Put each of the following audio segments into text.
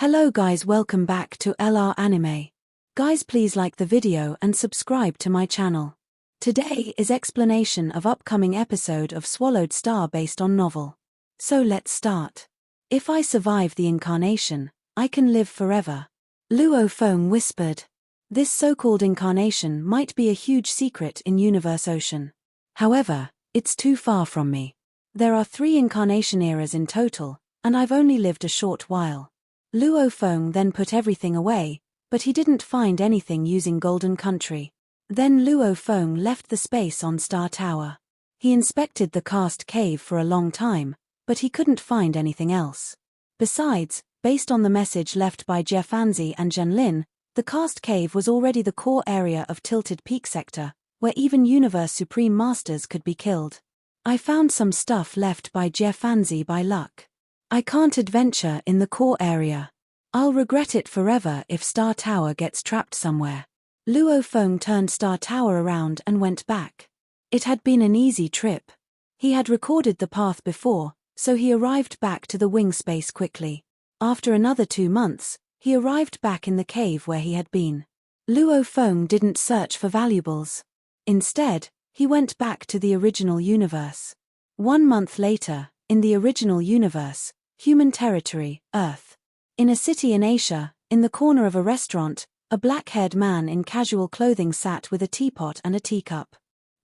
Hello guys, welcome back to LR Anime. Guys, please like the video and subscribe to my channel. Today is explanation of upcoming episode of Swallowed Star based on novel. So let's start. If I survive the incarnation, I can live forever. Luo Feng whispered. This so-called incarnation might be a huge secret in Universe Ocean. However, it's too far from me. There are 3 incarnation eras in total, and I've only lived a short while. Luo Feng then put everything away, but he didn't find anything using Golden Country. Then Luo Feng left the space on Star Tower. He inspected the cast cave for a long time, but he couldn't find anything else. Besides, based on the message left by Jiefanzi and Zhenlin, the cast cave was already the core area of Tilted Peak Sector, where even Universe Supreme Masters could be killed. I found some stuff left by Jiefanzi by luck. I can't adventure in the core area. I'll regret it forever if Star Tower gets trapped somewhere. Luo Feng turned Star Tower around and went back. It had been an easy trip. He had recorded the path before, so he arrived back to the wing space quickly. After another 2 months, he arrived back in the cave where he had been. Luo Feng didn't search for valuables. Instead, he went back to the original universe. 1 month later, in the original universe, Human Territory, Earth. In a city in Asia, in the corner of a restaurant, a black-haired man in casual clothing sat with a teapot and a teacup.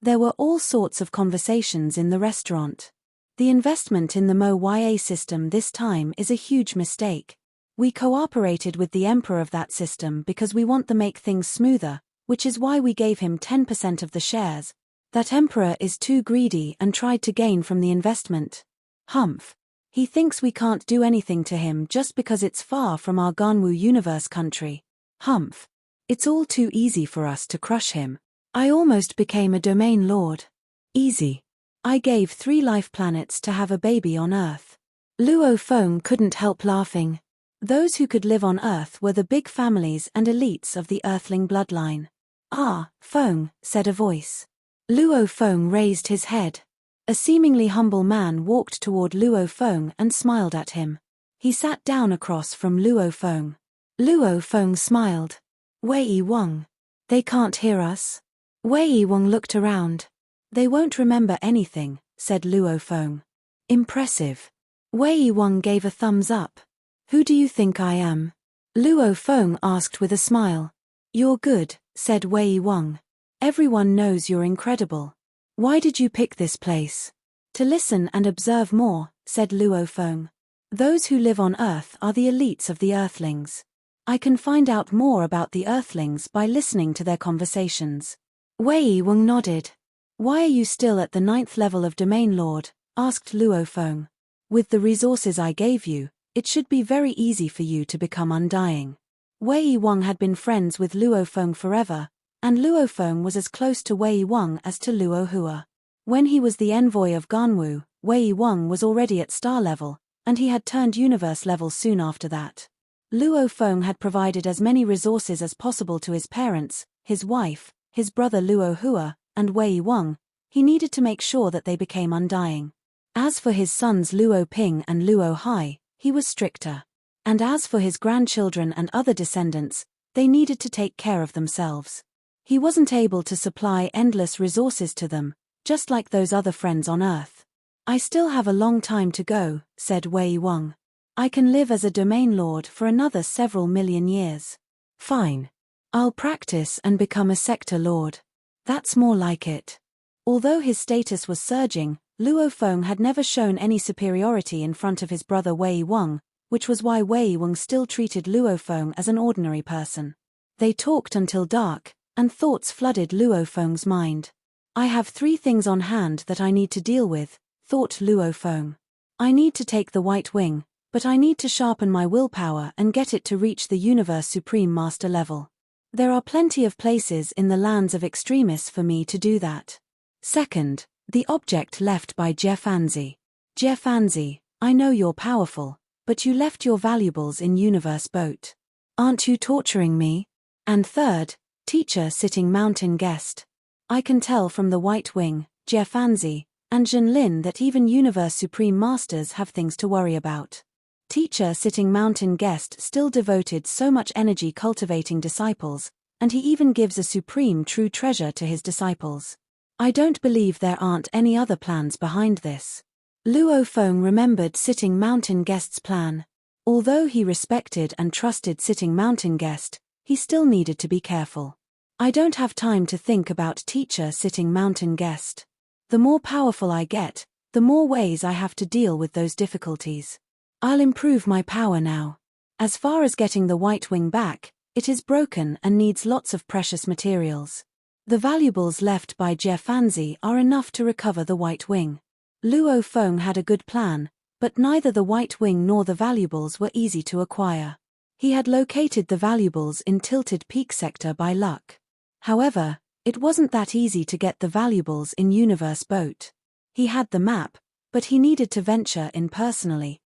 There were all sorts of conversations in the restaurant. The investment in the Mo-Ya system this time is a huge mistake. We cooperated with the emperor of that system because we want to make things smoother, which is why we gave him 10% of the shares. That emperor is too greedy and tried to gain from the investment. Humph. He thinks we can't do anything to him just because it's far from our Ganwu universe country. Humph. It's all too easy for us to crush him. I almost became a domain lord. Easy. I gave 3 life planets to have a baby on Earth. Luo Feng couldn't help laughing. Those who could live on Earth were the big families and elites of the Earthling bloodline. Ah, Feng, said a voice. Luo Feng raised his head. A seemingly humble man walked toward Luo Feng and smiled at him. He sat down across from Luo Feng. Luo Feng smiled. Wei Wang. They can't hear us. Wei Wang looked around. They won't remember anything, said Luo Feng. Impressive. Wei Wang gave a thumbs up. Who do you think I am? Luo Feng asked with a smile. You're good, said Wei Wang. Everyone knows you're incredible. Why did you pick this place? To listen and observe more, said Luo Feng. Those who live on Earth are the elites of the Earthlings. I can find out more about the Earthlings by listening to their conversations. Wei Wang nodded. Why are you still at the 9th level of Domain Lord? Asked Luo Feng. With the resources I gave you, it should be very easy for you to become undying. Wei Wang had been friends with Luo Feng forever, and Luo Feng was as close to Wei Wang as to Luo Hua. When he was the envoy of Ganwu, Wei Wang was already at star level, and he had turned universe level soon after that. Luo Feng had provided as many resources as possible to his parents, his wife, his brother Luo Hua, and Wei Wang. He needed to make sure that they became undying. As for his sons Luo Ping and Luo Hai, he was stricter. And as for his grandchildren and other descendants, they needed to take care of themselves. He wasn't able to supply endless resources to them, just like those other friends on Earth. I still have a long time to go, said Wei Wang. I can live as a domain lord for another several million years. Fine. I'll practice and become a sector lord. That's more like it. Although his status was surging, Luo Feng had never shown any superiority in front of his brother Wei Wang, which was why Wei Wang still treated Luo Feng as an ordinary person. They talked until dark, and thoughts flooded Luo Feng's mind. I have 3 things on hand that I need to deal with, thought Luo Feng. I need to take the White Wing, but I need to sharpen my willpower and get it to reach the Universe Supreme Master level. There are plenty of places in the lands of extremists for me to do that. Second, the object left by Jiefanzi. Jiefanzi, I know you're powerful, but you left your valuables in Universe Boat. Aren't you torturing me? And third, teacher sitting mountain guest. I can tell from the White Wing, Jiefanzi, and Zhenlin that even Universe Supreme Masters have things to worry about. Teacher Sitting Mountain Guest still devoted so much energy cultivating disciples, and he even gives a supreme true treasure to his disciples. I don't believe there aren't any other plans behind this. Luo Feng remembered Sitting Mountain Guest's plan. Although he respected and trusted Sitting Mountain Guest, he still needed to be careful. I don't have time to think about Teacher Sitting Mountain Guest. The more powerful I get, the more ways I have to deal with those difficulties. I'll improve my power now. As far as getting the white wing back, it is broken and needs lots of precious materials. The valuables left by Jie Fanzi are enough to recover the white wing. Luo Feng had a good plan, but neither the white wing nor the valuables were easy to acquire. He had located the valuables in Tilted Peak sector by luck. However, it wasn't that easy to get the valuables in Universe Boat. He had the map, but he needed to venture in personally.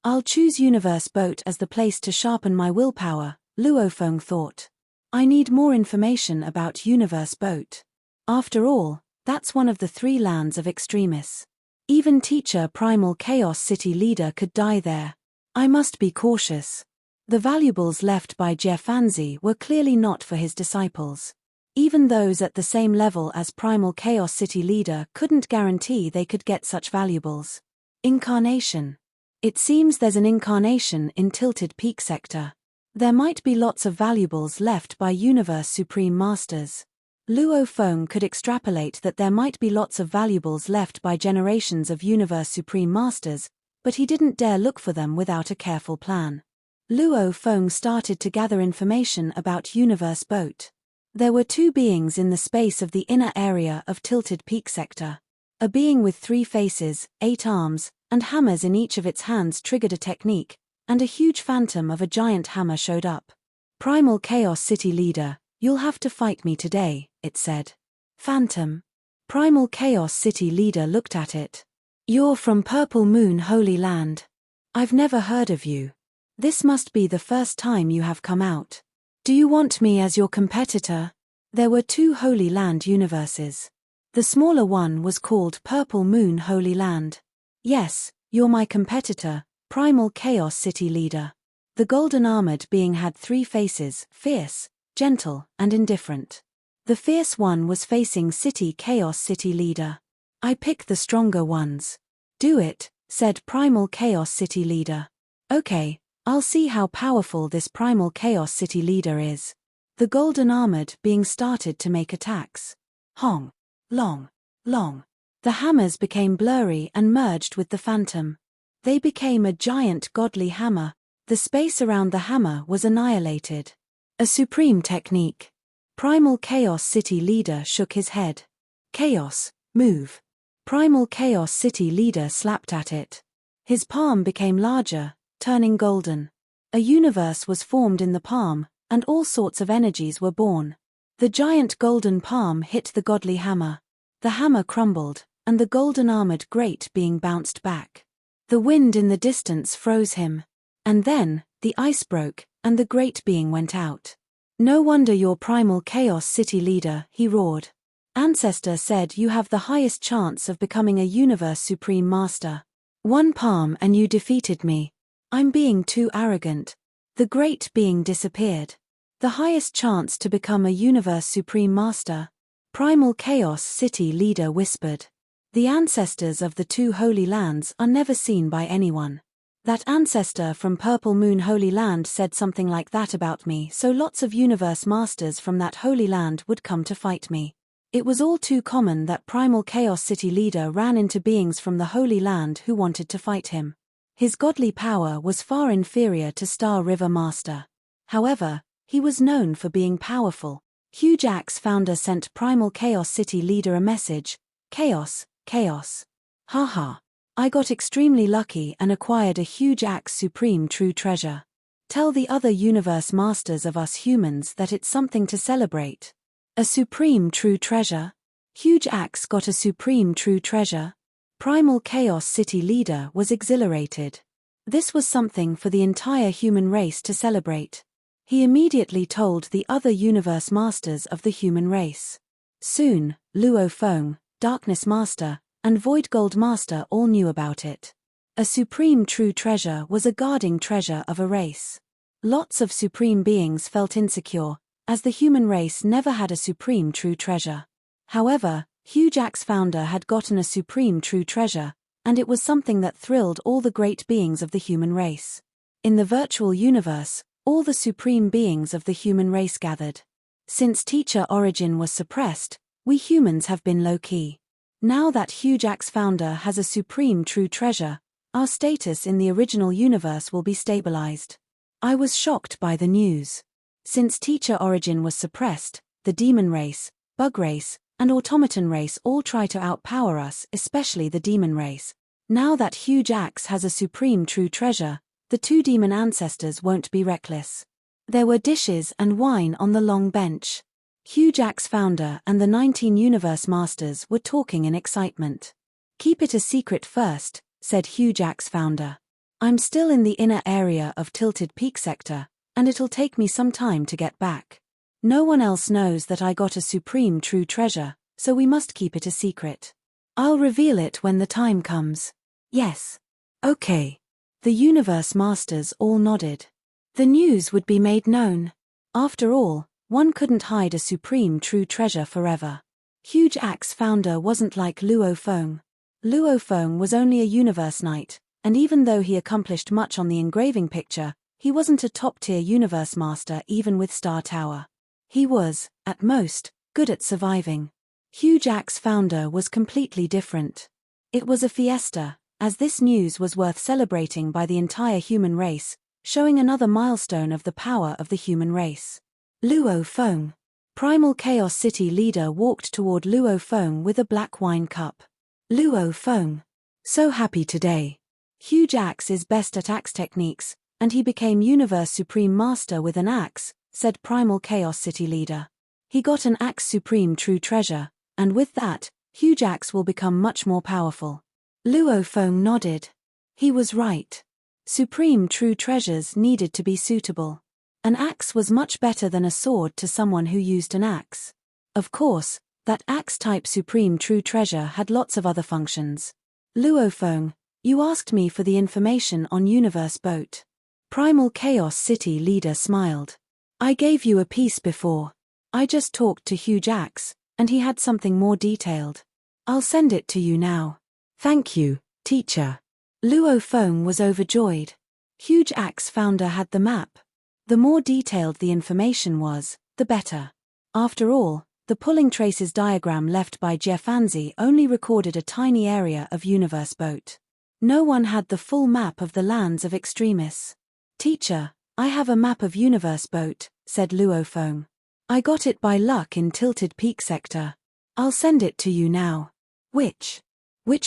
I'll choose Universe Boat as the place to sharpen my willpower, Luo Feng thought. I need more information about Universe Boat. After all, that's one of the 3 lands of extremis. Even Teacher Primal Chaos City Leader could die there. I must be cautious. The valuables left by Jie Fanzi were clearly not for his disciples. Even those at the same level as Primal Chaos City Leader couldn't guarantee they could get such valuables. Incarnation. It seems there's an incarnation in Tilted Peak sector. There might be lots of valuables left by Universe Supreme Masters. Luo Feng could extrapolate that there might be lots of valuables left by generations of Universe Supreme Masters, but he didn't dare look for them without a careful plan. Luo Feng started to gather information about Universe Boat. There were 2 beings in the space of the inner area of Tilted Peak sector. A being with 3 faces, 8 arms, and hammers in each of its hands triggered a technique, and a huge phantom of a giant hammer showed up. Primal Chaos City Leader, you'll have to fight me today, it said. Phantom. Primal Chaos City Leader looked at it. You're from Purple Moon Holy Land. I've never heard of you. This must be the first time you have come out. Do you want me as your competitor? There were 2 Holy Land universes. The smaller one was called Purple Moon Holy Land. Yes, you're my competitor, Primal Chaos City Leader. The golden armored being had 3 faces, fierce, gentle, and indifferent. The fierce one was facing City Chaos City Leader. I pick the stronger ones. Do it, said Primal Chaos City Leader. Okay, I'll see how powerful this Primal Chaos City Leader is. The golden armored being started to make attacks. Hong. Long. Long. The hammers became blurry and merged with the phantom. They became a giant godly hammer. The space around the hammer was annihilated. A supreme technique. Primal Chaos City Leader shook his head. Chaos, move. Primal Chaos City Leader slapped at it. His palm became larger, turning golden. A universe was formed in the palm, and all sorts of energies were born. The giant golden palm hit the godly hammer. The hammer crumbled, and the golden armored great being bounced back. The wind in the distance froze him. And then, the ice broke, and the great being went out. No wonder you're Primal Chaos City Leader, he roared. Ancestor said you have the highest chance of becoming a Universe Supreme Master. 1 palm and you defeated me. I'm being too arrogant. The great being disappeared. The highest chance to become a Universe Supreme Master. Primal Chaos City Leader whispered. The ancestors of the 2 Holy Lands are never seen by anyone. That ancestor from Purple Moon Holy Land said something like that about me, so lots of Universe Masters from that Holy Land would come to fight me. It was all too common that Primal Chaos City Leader ran into beings from the Holy Land who wanted to fight him. His godly power was far inferior to Star River Master. However, he was known for being powerful. Huge Axe founder sent Primal Chaos City Leader a message. Chaos, chaos. Haha. I got extremely lucky and acquired a Huge Axe Supreme True Treasure. Tell the other Universe Masters of us humans that it's something to celebrate. A Supreme True Treasure? Huge Axe got a Supreme True Treasure? Primal Chaos City Leader was exhilarated. This was something for the entire human race to celebrate. He immediately told the other Universe Masters of the human race. Soon, Luo Feng, Darkness Master, and Void Gold Master all knew about it. A supreme true treasure was a guarding treasure of a race. Lots of supreme beings felt insecure, as the human race never had a supreme true treasure. However, Huge Axe founder had gotten a supreme true treasure, and it was something that thrilled all the great beings of the human race. In the virtual universe, all the supreme beings of the human race gathered. Since teacher origin was suppressed, we humans have been low-key. Now that Huge Axe founder has a supreme true treasure, our status in the original universe will be stabilized. I was shocked by the news. Since teacher origin was suppressed, the demon race, bug race, and automaton race all try to outpower us, especially the demon race. Now that Huge Axe has a supreme true treasure, the two demon ancestors won't be reckless. There were dishes and wine on the long bench. Huge Axe founder and the 19 universe masters were talking in excitement. "Keep it a secret first," said Huge Axe founder. "I'm still in the inner area of Tilted Peak sector, and it'll take me some time to get back. No one else knows that I got a supreme true treasure, so we must keep it a secret. I'll reveal it when the time comes." "Yes." "Okay." The universe masters all nodded. The news would be made known. After all, one couldn't hide a supreme true treasure forever. Huge Axe founder wasn't like Luo Feng. Luo Feng was only a universe knight, and even though he accomplished much on the engraving picture, he wasn't a top-tier universe master even with Star Tower. He was, at most, good at surviving. Huge Axe founder was completely different. It was a fiesta, as this news was worth celebrating by the entire human race, showing another milestone of the power of the human race. Luo Feng. Primal Chaos City leader walked toward Luo Feng with a black wine cup. Luo Feng. "So happy today. Huge Axe is best at axe techniques, and he became Universe Supreme Master with an axe," said Primal Chaos City leader. "He got an axe supreme true treasure, and with that, Huge Axe will become much more powerful." Luo Feng nodded. He was right. Supreme true treasures needed to be suitable. An axe was much better than a sword to someone who used an axe. Of course, that axe-type supreme true treasure had lots of other functions. "Luo Feng, you asked me for the information on Universe Boat." Primal Chaos City leader smiled. "I gave you a piece before. I just talked to Huge Axe, and he had something more detailed. I'll send it to you now." "Thank you, teacher." Luo Feng was overjoyed. Huge Axe founder had the map. The more detailed the information was, the better. After all, the pulling traces diagram left by Jiefanzi only recorded a tiny area of Universe Boat. No one had the full map of the lands of Extremis. "Teacher, I have a map of Universe Boat," said Luo Feng. "I got it by luck in Tilted Peak sector. I'll send it to you now." Which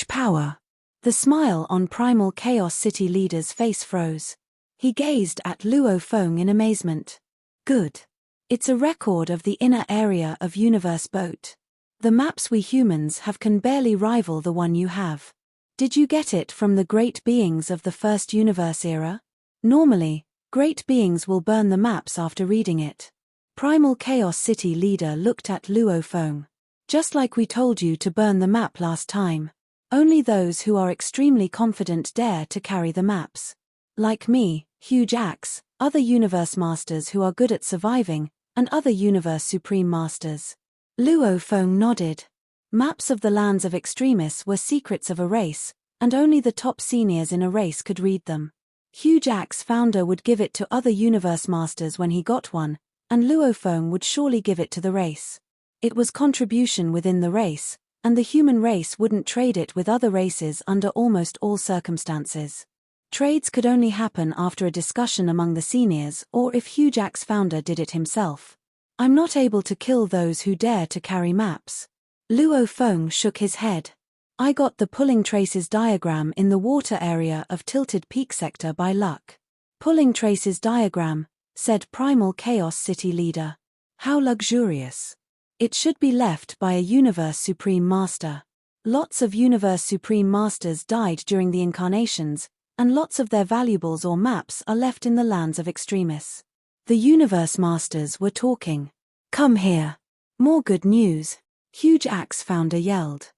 power?" The smile on Primal Chaos City leader's face froze. He gazed at Luo Feng in amazement. "Good. It's a record of the inner area of Universe Boat. The maps we humans have can barely rival the one you have. Did you get it from the great beings of the first universe era? Normally, great beings will burn the maps after reading it." Primal Chaos City leader looked at Luo Feng. "Just like we told you to burn the map last time. Only those who are extremely confident dare to carry the maps. Like me, Huge Axe, other universe masters who are good at surviving, and other universe supreme masters." Luo Feng nodded. Maps of the lands of Extremis were secrets of a race, and only the top seniors in a race could read them. Huge Axe founder would give it to other universe masters when he got one, and Luo Feng would surely give it to the race. It was contribution within the race, and the human race wouldn't trade it with other races under almost all circumstances. Trades could only happen after a discussion among the seniors or if Huge Axe founder did it himself. "I'm not able to kill those who dare to carry maps." Luo Feng shook his head. "I got the pulling traces diagram in the water area of Tilted Peak sector by luck." "Pulling traces diagram," said Primal Chaos City leader. "How luxurious. It should be left by a Universe Supreme Master. Lots of Universe Supreme Masters died during the incarnations, and lots of their valuables or maps are left in the lands of Extremis." The Universe Masters were talking. "Come here. More good news," Huge Axe founder yelled.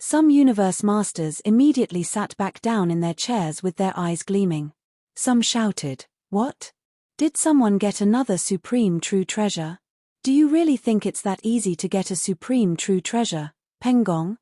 Some universe masters immediately sat back down in their chairs with their eyes gleaming. Some shouted, "What? Did someone get another supreme true treasure? Do you really think it's that easy to get a supreme true treasure, Pengong?"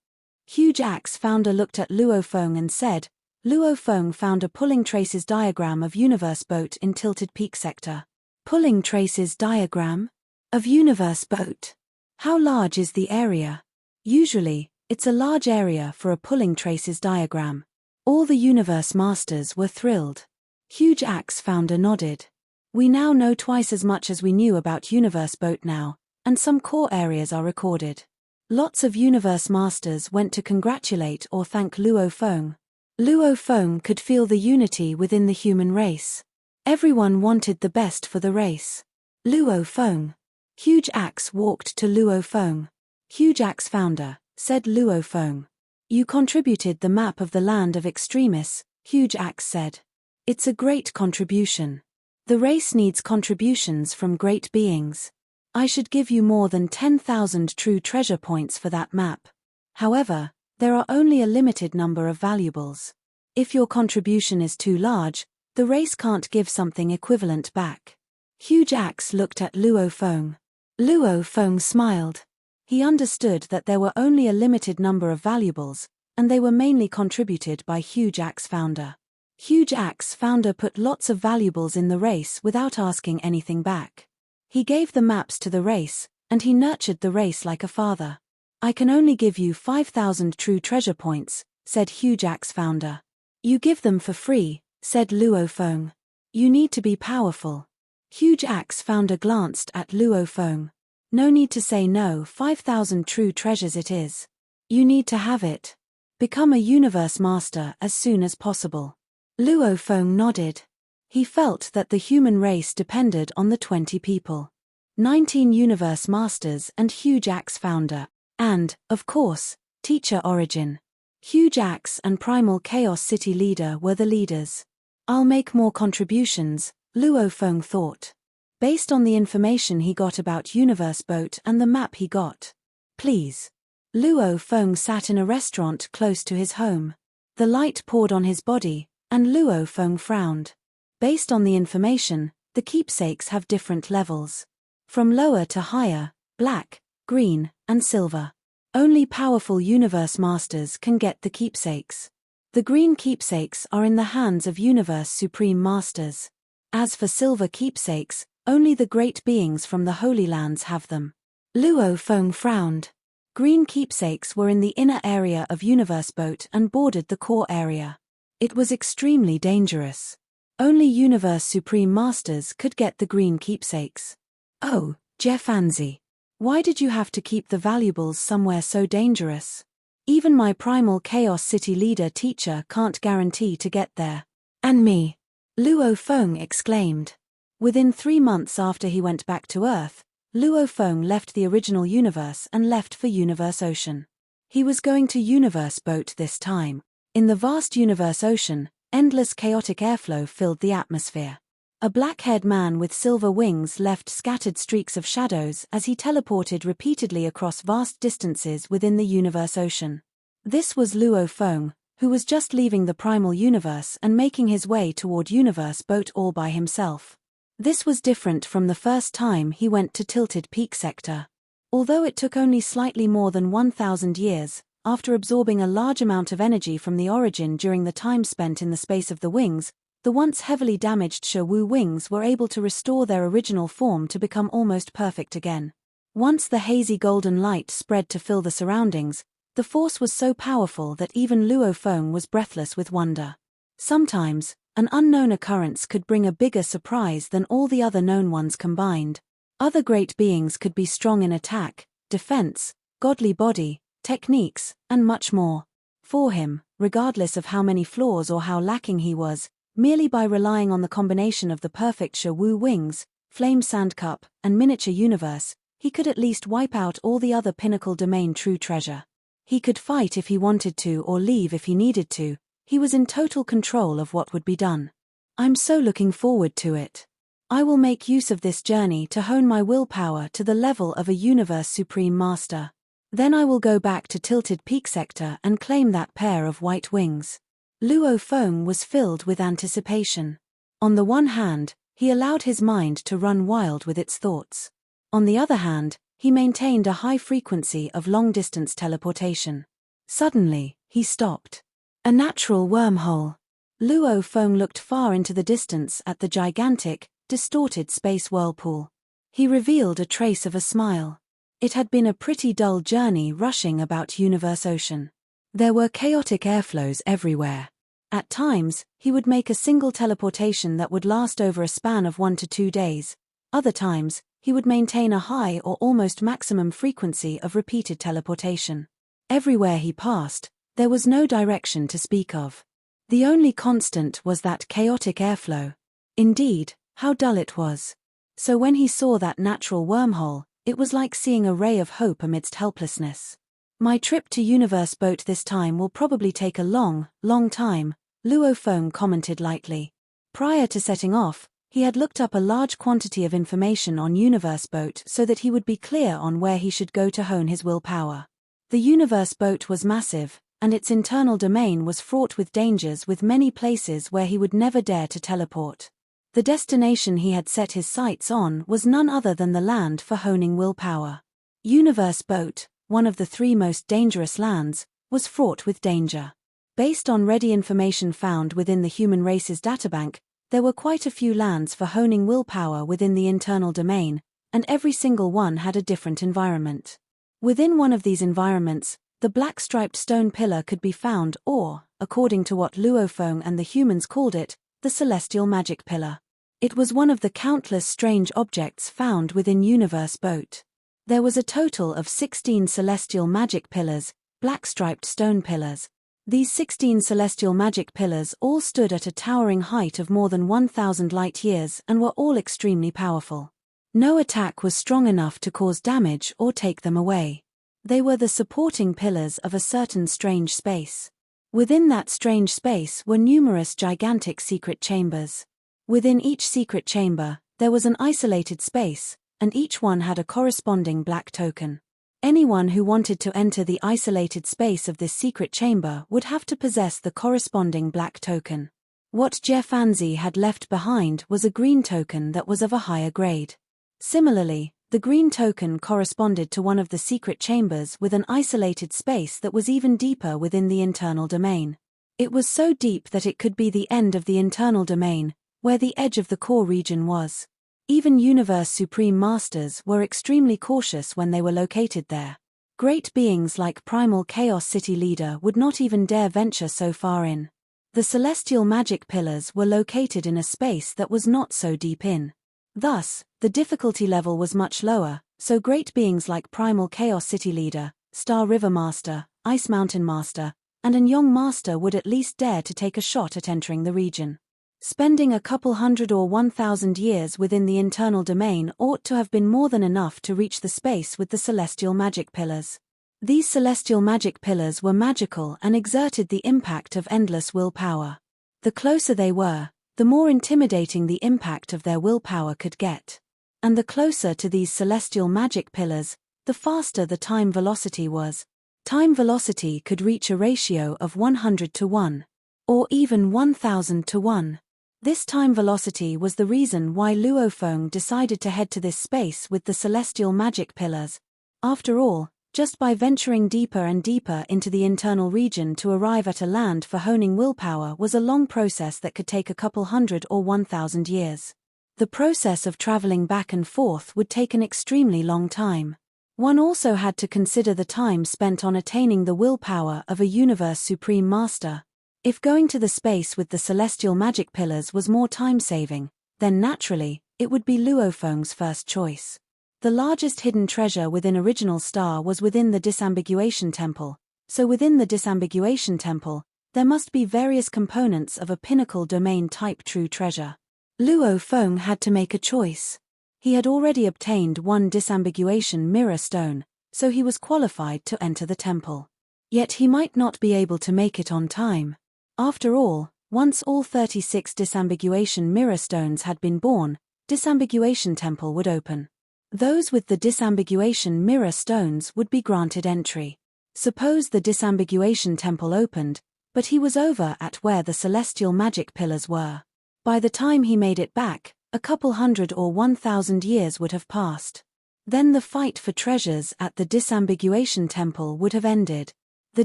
Huge Axe founder looked at Luo Feng and said, Luo Feng found a pulling traces diagram of universe boat in Tilted Peak sector. Pulling traces diagram? Of universe boat? How large is the area? Usually, it's a large area for a pulling traces diagram. All the universe masters were thrilled. Huge Axe founder nodded. We now know twice as much as we knew about universe boat now, and some core areas are recorded. Lots of universe masters went to congratulate or thank Luo Feng. Luo Feng could feel the unity within the human race. Everyone wanted the best for the race. Luo Feng. Huge Axe walked to Luo Feng. Huge Axe founder, said Luo Feng. You contributed the map of the land of extremists, Huge Axe said. It's a great contribution. The race needs contributions from great beings. I should give you more than 10,000 true treasure points for that map. However, there are only a limited number of valuables. If your contribution is too large, the race can't give something equivalent back. Huge Axe looked at Luo Feng. Luo Feng smiled. He understood that there were only a limited number of valuables, and they were mainly contributed by Huge Axe founder. Huge Axe founder put lots of valuables in the race without asking anything back. He gave the maps to the race, and he nurtured the race like a father. I can only give you 5,000 true treasure points, said Huge Axe founder. You give them for free, said Luo Feng. You need to be powerful. Huge Axe founder glanced at Luo Feng. No need to say no, 5,000 true treasures it is. You need to have it. Become a universe master as soon as possible. Luo Feng nodded. He felt that the human race depended on the 20 people. 19 universe masters and Huge Axe founder. And, of course, Teacher Origin. Huge Axe and Primal Chaos City leader were the leaders. I'll make more contributions, Luo Feng thought. Based on the information he got about Universe Boat and the map he got. Please. Luo Feng sat in a restaurant close to his home. The light poured on his body, and Luo Feng frowned. Based on the information, the keepsakes have different levels. From lower to higher, black, green, and silver. Only powerful universe masters can get the keepsakes. The green keepsakes are in the hands of universe supreme masters. As for silver keepsakes, only the great beings from the Holy Lands have them. Luo Feng frowned. Green keepsakes were in the inner area of Universe Boat and bordered the core area. It was extremely dangerous. Only Universe Supreme Masters could get the green keepsakes. Oh, Jefanzi. Why did you have to keep the valuables somewhere so dangerous? Even my Primal Chaos City leader teacher can't guarantee to get there. And me. Luo Feng exclaimed. Within 3 months after he went back to Earth, Luo Feng left the original universe and left for Universe Ocean. He was going to Universe Boat this time. In the vast Universe Ocean, endless chaotic airflow filled the atmosphere. A black-haired man with silver wings left scattered streaks of shadows as he teleported repeatedly across vast distances within the Universe Ocean. This was Luo Feng, who was just leaving the primal universe and making his way toward Universe Boat all by himself. This was different from the first time he went to Tilted Peak sector. Although it took only slightly more than 1,000 years, after absorbing a large amount of energy from the origin during the time spent in the space of the wings, the once heavily damaged Shi-Wu wings were able to restore their original form to become almost perfect again. Once the hazy golden light spread to fill the surroundings, the force was so powerful that even Luo Feng was breathless with wonder. Sometimes, an unknown occurrence could bring a bigger surprise than all the other known ones combined. Other great beings could be strong in attack, defense, godly body, techniques, and much more. For him, regardless of how many flaws or how lacking he was, merely by relying on the combination of the perfect Shi-Wu wings, flame sandcup, and miniature universe, he could at least wipe out all the other pinnacle domain true treasure. He could fight if he wanted to or leave if he needed to. He was in total control of what would be done. I'm so looking forward to it. I will make use of this journey to hone my willpower to the level of a Universe Supreme Master. Then I will go back to Tilted Peak Sector and claim that pair of white wings. Luo Feng was filled with anticipation. On the one hand, he allowed his mind to run wild with its thoughts. On the other hand, he maintained a high frequency of long-distance teleportation. Suddenly, he stopped. A natural wormhole. Luo Feng looked far into the distance at the gigantic, distorted space whirlpool. He revealed a trace of a smile. It had been a pretty dull journey rushing about Universe Ocean. There were chaotic airflows everywhere. At times, he would make a single teleportation that would last over a span of 1 to 2 days. Other times, he would maintain a high or almost maximum frequency of repeated teleportation. Everywhere he passed, there was no direction to speak of. The only constant was that chaotic airflow. Indeed, how dull it was. So when he saw that natural wormhole, it was like seeing a ray of hope amidst helplessness. My trip to Universe Boat this time will probably take a long time, Luo Feng commented lightly. Prior to setting off, he had looked up a large quantity of information on Universe Boat so that he would be clear on where he should go to hone his willpower. The Universe Boat was massive, and its internal domain was fraught with dangers, with many places where he would never dare to teleport. The destination he had set his sights on was none other than the land for honing willpower. Universe Boat, one of the 3 most dangerous lands, was fraught with danger. Based on ready information found within the human race's databank, there were quite a few lands for honing willpower within the internal domain, and every single one had a different environment. Within one of these environments, the black-striped stone pillar could be found, or, according to what Luo Feng and the humans called it, the celestial magic pillar. It was one of the countless strange objects found within Universe Boat. There was a total of 16 celestial magic pillars, black-striped stone pillars. These 16 celestial magic pillars all stood at a towering height of more than 1,000 light-years and were all extremely powerful. No attack was strong enough to cause damage or take them away. They were the supporting pillars of a certain strange space. Within that strange space were numerous gigantic secret chambers. Within each secret chamber, there was an isolated space, and each one had a corresponding black token. Anyone who wanted to enter the isolated space of this secret chamber would have to possess the corresponding black token. What Jefanzi had left behind was a green token that was of a higher grade. Similarly, the green token corresponded to one of the secret chambers with an isolated space that was even deeper within the internal domain. It was so deep that it could be the end of the internal domain, where the edge of the core region was. Even Universe Supreme Masters were extremely cautious when they were located there. Great beings like Primal Chaos City Leader would not even dare venture so far in. The celestial magic pillars were located in a space that was not so deep in. Thus, the difficulty level was much lower, so great beings like Primal Chaos City Leader, Star River Master, Ice Mountain Master, and Anyong Master would at least dare to take a shot at entering the region. Spending a couple hundred or 1,000 years within the internal domain ought to have been more than enough to reach the space with the celestial magic pillars. These celestial magic pillars were magical and exerted the impact of endless willpower. The closer they were, the more intimidating the impact of their willpower could get. And the closer to these celestial magic pillars, the faster the time velocity was. Time velocity could reach a ratio of 100 to 1. Or even 1,000 to 1. This time velocity was the reason why Luo Feng decided to head to this space with the celestial magic pillars. After all, just by venturing deeper and deeper into the internal region to arrive at a land for honing willpower was a long process that could take a couple hundred or 1,000 years. The process of traveling back and forth would take an extremely long time. One also had to consider the time spent on attaining the willpower of a Universe Supreme Master. If going to the space with the celestial magic pillars was more time-saving, then naturally, it would be Luo Feng's first choice. The largest hidden treasure within Original Star was within the Disambiguation Temple, so within the Disambiguation Temple, there must be various components of a pinnacle domain-type true treasure. Luo Feng had to make a choice. He had already obtained one Disambiguation Mirror Stone, so he was qualified to enter the temple. Yet he might not be able to make it on time. After all, once all 36 Disambiguation Mirror Stones had been born, Disambiguation Temple would open. Those with the disambiguation mirror stones would be granted entry. Suppose the disambiguation temple opened, but he was over at where the celestial magic pillars were. By the time he made it back, a couple hundred or 1,000 years would have passed. Then the fight for treasures at the disambiguation temple would have ended. The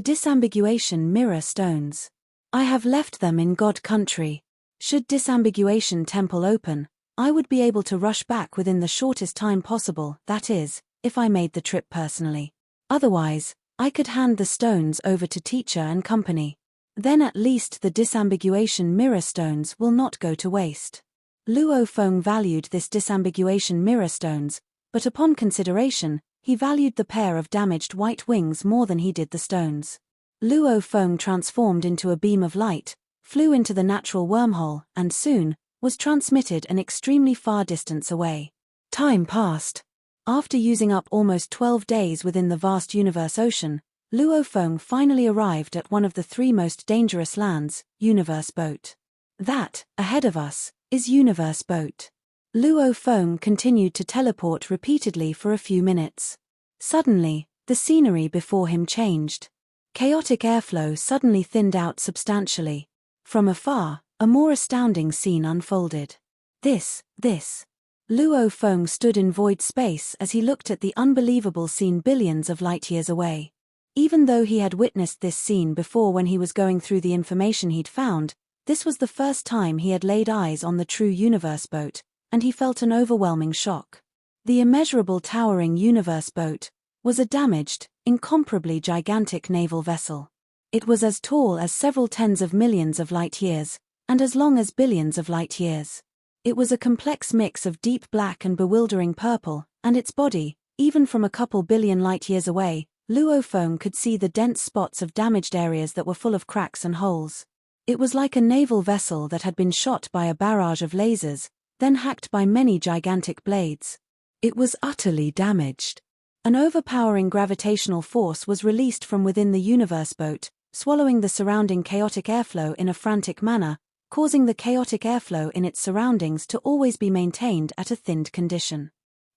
disambiguation mirror stones. I have left them in God country. Should disambiguation temple open, I would be able to rush back within the shortest time possible, that is, if I made the trip personally. Otherwise, I could hand the stones over to teacher and company. Then at least the disambiguation mirror stones will not go to waste. Luo Feng valued this disambiguation mirror stones, but upon consideration, he valued the pair of damaged white wings more than he did the stones. Luo Feng transformed into a beam of light, flew into the natural wormhole, and soon, was transmitted an extremely far distance away. Time passed. After using up almost 12 days within the vast universe ocean, Luo Feng finally arrived at one of the 3 most dangerous lands, Universe Boat. That, ahead of us, is Universe Boat. Luo Feng continued to teleport repeatedly for a few minutes. Suddenly, the scenery before him changed. Chaotic airflow suddenly thinned out substantially. From afar, a more astounding scene unfolded. This. Luo Feng stood in void space as he looked at the unbelievable scene billions of light years away. Even though he had witnessed this scene before when he was going through the information he'd found, this was the first time he had laid eyes on the true Universe Boat, and he felt an overwhelming shock. The immeasurable towering Universe Boat was a damaged, incomparably gigantic naval vessel. It was as tall as several tens of millions of light years, and as long as billions of light years. It was a complex mix of deep black and bewildering purple, and its body, even from a couple billion light years away, Luo Feng could see the dense spots of damaged areas that were full of cracks and holes. It was like a naval vessel that had been shot by a barrage of lasers, then hacked by many gigantic blades. It was utterly damaged. An overpowering gravitational force was released from within the Universe Boat, swallowing the surrounding chaotic airflow in a frantic manner, causing the chaotic airflow in its surroundings to always be maintained at a thinned condition.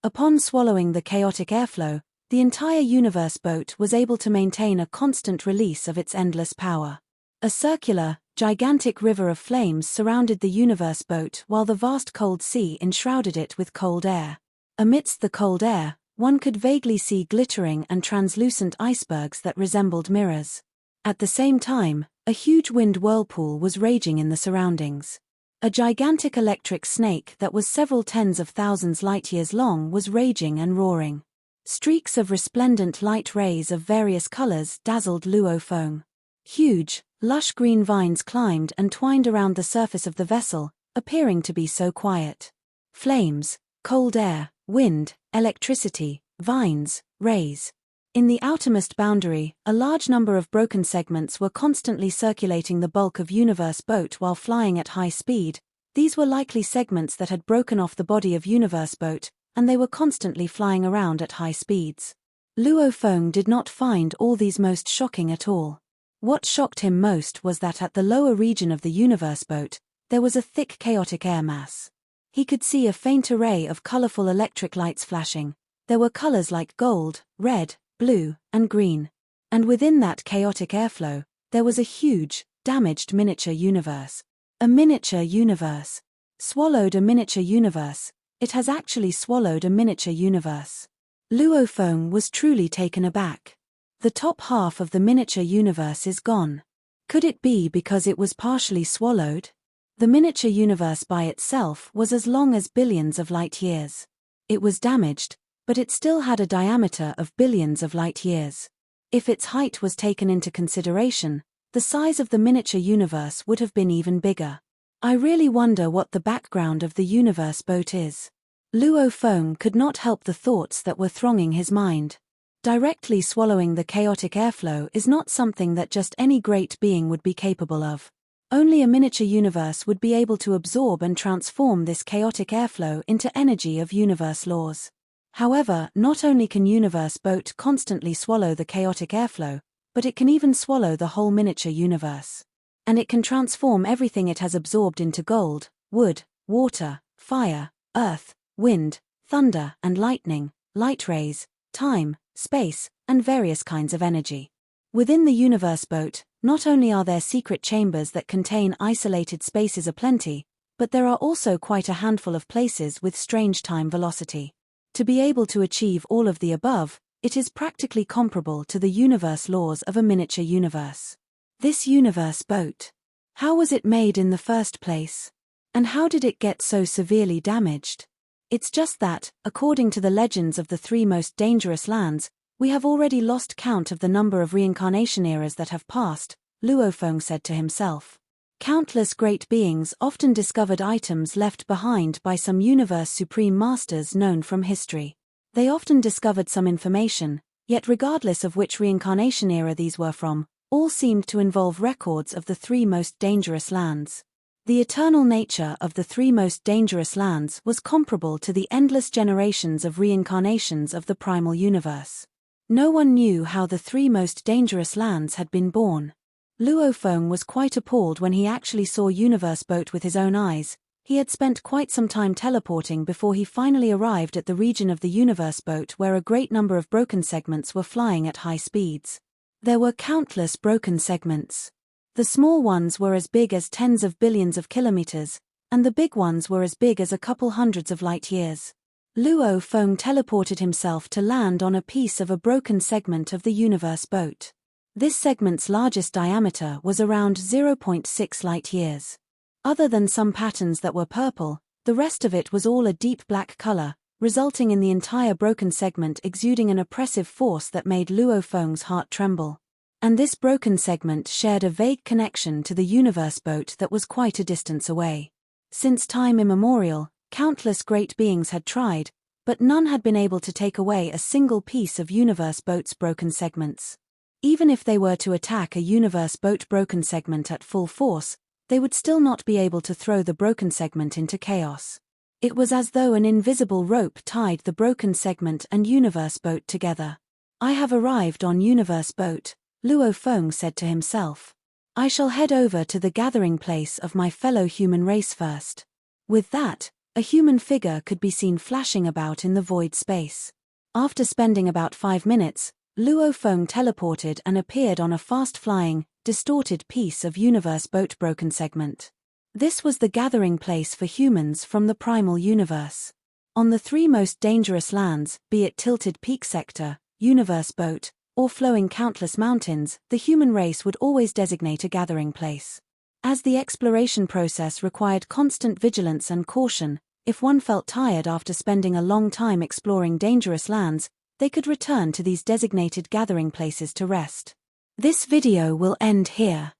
Upon swallowing the chaotic airflow, the entire Universe Boat was able to maintain a constant release of its endless power. A circular, gigantic river of flames surrounded the Universe Boat while the vast cold sea enshrouded it with cold air. Amidst the cold air, one could vaguely see glittering and translucent icebergs that resembled mirrors. At the same time, a huge wind whirlpool was raging in the surroundings. A gigantic electric snake that was several tens of thousands light-years long was raging and roaring. Streaks of resplendent light rays of various colors dazzled Luo Feng. Huge, lush green vines climbed and twined around the surface of the vessel, appearing to be so quiet. Flames, cold air, wind, electricity, vines, rays. In the outermost boundary, a large number of broken segments were constantly circulating the bulk of Universe Boat while flying at high speed. These were likely segments that had broken off the body of Universe Boat, and they were constantly flying around at high speeds. Luo Feng did not find all these most shocking at all. What shocked him most was that at the lower region of the Universe Boat, there was a thick chaotic air mass. He could see a faint array of colorful electric lights flashing. There were colors like gold, red, blue, and green. And within that chaotic airflow, there was a huge, damaged miniature universe. A miniature universe. Swallowed a miniature universe. It has actually swallowed a miniature universe. Luo Feng was truly taken aback. The top half of the miniature universe is gone. Could it be because it was partially swallowed? The miniature universe by itself was as long as billions of light years. It was damaged, but it still had a diameter of billions of light years. If its height was taken into consideration, the size of the miniature universe would have been even bigger. I really wonder what the background of the Universe Boat is. Luo Feng could not help the thoughts that were thronging his mind. Directly swallowing the chaotic airflow is not something that just any great being would be capable of. Only a miniature universe would be able to absorb and transform this chaotic airflow into energy of universe laws. However, not only can Universe Boat constantly swallow the chaotic airflow, but it can even swallow the whole miniature universe. And it can transform everything it has absorbed into gold, wood, water, fire, earth, wind, thunder and lightning, light rays, time, space, and various kinds of energy. Within the universe boat, not only are there secret chambers that contain isolated spaces aplenty, but there are also quite a handful of places with strange time velocity. To be able to achieve all of the above, it is practically comparable to the universe laws of a miniature universe. This universe boat. How was it made in the first place? And how did it get so severely damaged? It's just that, according to the legends of the three most dangerous lands, we have already lost count of the number of reincarnation eras that have passed, Luofeng said to himself. Countless great beings often discovered items left behind by some universe supreme masters known from history. They often discovered some information, yet regardless of which reincarnation era these were from, all seemed to involve records of the three most dangerous lands. The eternal nature of the three most dangerous lands was comparable to the endless generations of reincarnations of the primal universe. No one knew how the three most dangerous lands had been born. Luofeng was quite appalled when he actually saw Universe Boat with his own eyes. He had spent quite some time teleporting before he finally arrived at the region of the Universe Boat where a great number of broken segments were flying at high speeds. There were countless broken segments. The small ones were as big as tens of billions of kilometers, and the big ones were as big as a couple hundreds of light years. Luofeng teleported himself to land on a piece of a broken segment of the Universe Boat. This segment's largest diameter was around 0.6 light years. Other than some patterns that were purple, the rest of it was all a deep black color, resulting in the entire broken segment exuding an oppressive force that made Luofeng's heart tremble. And this broken segment shared a vague connection to the Universe Boat that was quite a distance away. Since time immemorial, countless great beings had tried, but none had been able to take away a single piece of Universe Boat's broken segments. Even if they were to attack a Universe Boat broken segment at full force, they would still not be able to throw the broken segment into chaos. It was as though an invisible rope tied the broken segment and Universe Boat together. I have arrived on Universe Boat, Luofeng said to himself. I shall head over to the gathering place of my fellow human race first. With that, a human figure could be seen flashing about in the void space. After spending about 5 minutes, Luofeng teleported and appeared on a fast-flying, distorted piece of Universe Boat broken segment. This was the gathering place for humans from the primal universe. On the three most dangerous lands, be it Tilted Peak Sector, Universe Boat, or flowing countless mountains, the human race would always designate a gathering place. As the exploration process required constant vigilance and caution, if one felt tired after spending a long time exploring dangerous lands, they could return to these designated gathering places to rest. This video will end here.